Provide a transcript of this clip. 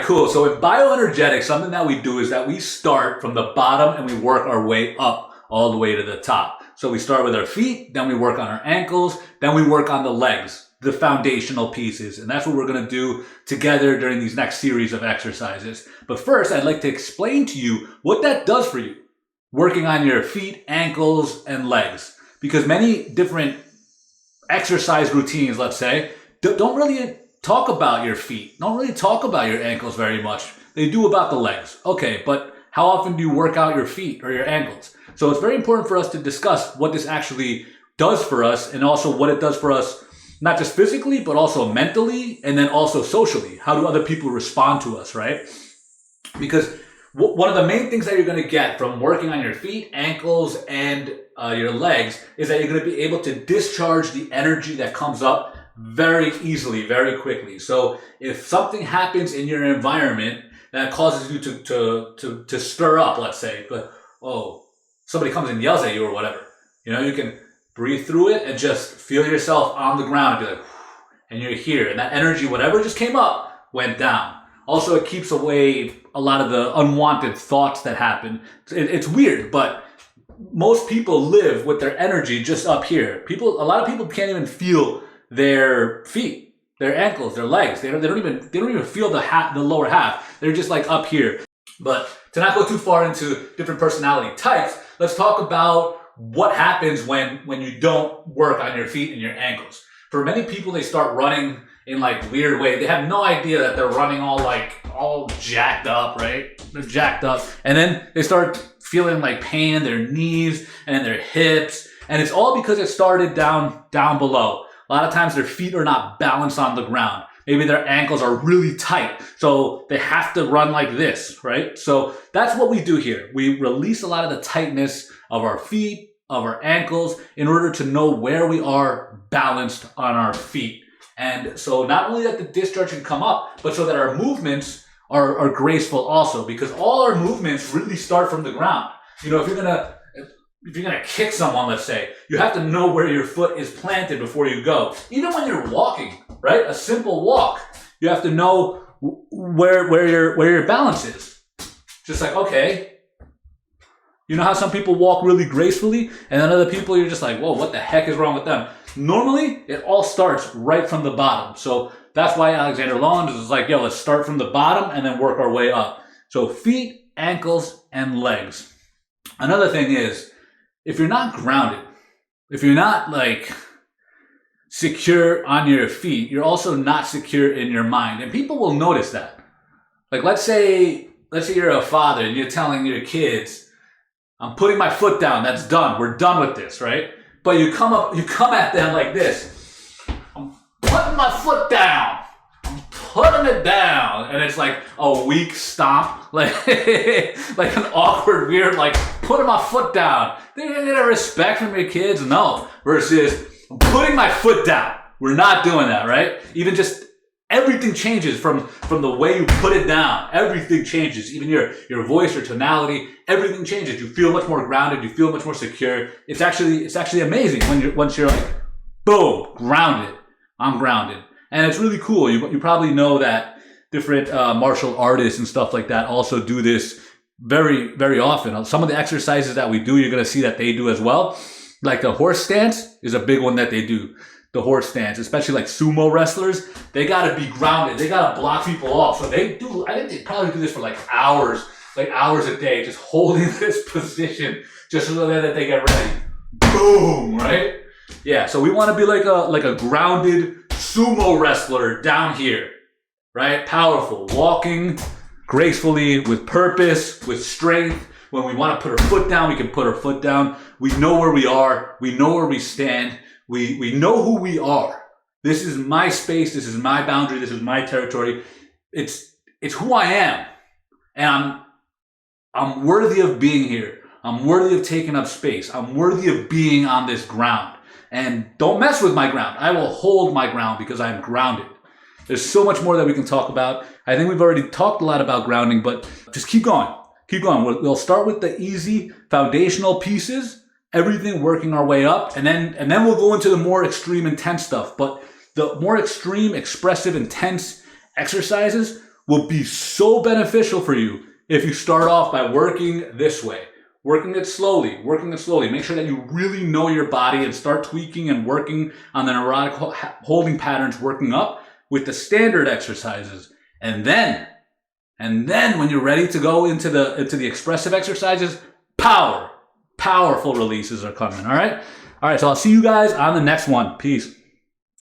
cool. So in bioenergetics, something that we do is that we start from the bottom and we work our way up all the way to the top. So we start with our feet, then we work on our ankles, then we work on the legs, the foundational pieces. And that's what we're going to do together during these next series of exercises. But first, I'd like to explain to you what that does for you, working on your feet, ankles, and legs. Because many different exercise routines, let's say, don't really talk about your feet, don't really talk about your ankles very much. They do about the legs. Okay, but how often do you work out your feet or your ankles? So it's very important for us to discuss what this actually does for us and also what it does for us, not just physically, but also mentally and then also socially. How do other people respond to us, right? Because one of the main things that you're going to get from working on your feet, ankles, and your legs is that you're going to be able to discharge the energy that comes up very easily, very quickly. So if something happens in your environment that causes you to stir up, let's say, but somebody comes and yells at you or whatever, you can breathe through it and just feel yourself on the ground and be like, and you're here, and that energy, whatever just came up, went down. Also, it keeps away a lot of the unwanted thoughts that happen. It's weird, but most people live with their energy just up here. A lot of people can't even feel their feet, their ankles, their legs. They don't even feel the lower half. They're just like up here. But to not go too far into different personality types, let's talk about what happens when you don't work on your feet and your ankles. For many people, they start running in like weird ways. They have no idea that they're running all jacked up, right? They're jacked up. And then they start feeling like pain in their knees and in their hips. And it's all because it started down below. A lot of times their feet are not balanced on the ground. Maybe their ankles are really tight, so they have to run like this, right? So that's what we do here. We release a lot of the tightness of our feet, of our ankles, in order to know where we are balanced on our feet. And so not only that the discharge can come up, but so that our movements are graceful also, because all our movements really start from the ground. If you're gonna kick someone, let's say, you have to know where your foot is planted before you go. Even when you're walking, right? A simple walk, you have to know where your balance is. Just like, okay, you know how some people walk really gracefully, and then other people you're just like, whoa, what the heck is wrong with them? Normally, it all starts right from the bottom. So that's why Alexander Lowen is like, let's start from the bottom and then work our way up. So feet, ankles, and legs. Another thing is, if you're not grounded, if you're not like secure on your feet, you're also not secure in your mind. And people will notice that. Like, let's say you're a father and you're telling your kids, I'm putting my foot down. That's done. We're done with this, right? But you come at them like this. I'm putting my foot down. I'm putting it down. And it's like a weak stomp, like an awkward, weird, like putting my foot down. They're gonna get a respect from your kids? No. Versus, I'm putting my foot down. We're not doing that, right? Even just everything changes from the way you put it down. Everything changes. Even your voice, your tonality, everything changes. You feel much more grounded. You feel much more secure. It's actually amazing once you're like, boom, grounded. I'm grounded. And it's really cool. You probably know that different martial artists and stuff like that also do this very, very often. Some of the exercises that we do, you're going to see that they do as well. Like the horse stance is a big one that they do. The horse stance, especially like sumo wrestlers, they got to be grounded. They got to block people off. So I think they probably do this for like hours a day, just holding this position just so that they get ready. Boom, right? Yeah, so we want to be like a grounded sumo wrestler down here, right? Powerful, walking gracefully, with purpose, with strength. When we want to put our foot down, we can put our foot down. We know where we are. We know where we stand. We know who we are. This is my space. This is my boundary. This is my territory. It's who I am. And I'm worthy of being here. I'm worthy of taking up space. I'm worthy of being on this ground. And don't mess with my ground. I will hold my ground because I'm grounded. There's so much more that we can talk about. I think we've already talked a lot about grounding, but just keep going. Keep going. We'll start with the easy foundational pieces, everything working our way up, and then we'll go into the more extreme, intense stuff. But the more extreme, expressive, intense exercises will be so beneficial for you if you start off by working this way. Working it slowly, working it slowly. Make sure that you really know your body and start tweaking and working on the neurotic holding patterns, working up with the standard exercises. And then when you're ready to go into the expressive exercises, powerful releases are coming, all right? All right, so I'll see you guys on the next one. Peace.